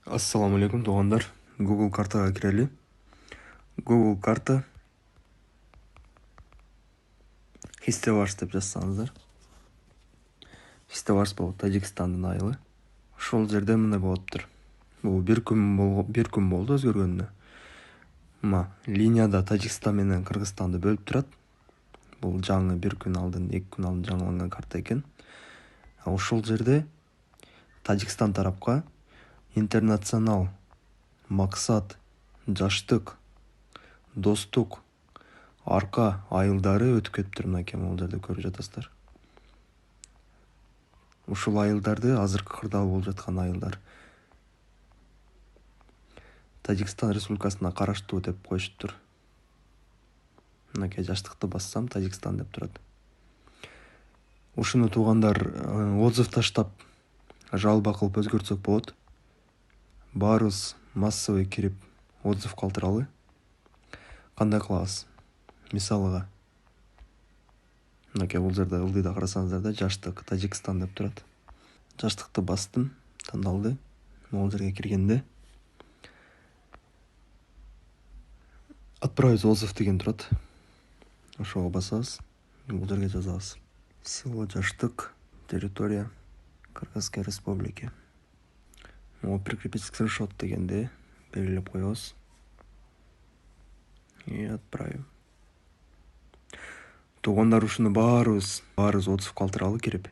Ассаламу алейкум, туугандар. Google картага кирели. Google карта Хистеварс деп жазсаңыздар. Хистеварс болот, Тажикстандын айылы. Ошол жерде мындай болуптур. Бул бир күн болду өзгөргөнүнө. Линияда Тажикстан менен Кыргызстанды бөлүп турат. Бул жаңы бир күн алдын, 2 күн алдын жаңыланган карта экен. Ошол жерде Тажикстан тарапка интернационал, максат, жаштык, достук, арка айылдары өтүп кетиптир. Мынакей бул жерде көрүп жатасыздар. Ушул айылдарды азыркы кырдаал болуп жаткан айылдар Тажикстан Республикасына караштуу деп коюшуптур. Мынакей жаштыкты бассам Тажикстан деп турат. Ушуну туугандар отзыв таштап жалоба кылып өзгөртсөк болот. Баарыбыз массовый кирип отзыв калтыралы. Кандай кылабыз? Мисалыга мынакей бул жерде ылдыйда карасаңыздар да жаштык Тажикстан деп турат. Жаштыкты бастым, тандалды. Бул жерге киргенде отправить отзыв деген турат. Ошого басабыз. Бул жерге жазабыз. Село Жаштык, территория Кыргызской Республики. Прикрепить скриншот дегенде белгилеп коебуз. И отправим. Туугандар ушуну баарыбыз отзыв калтыралы кирип.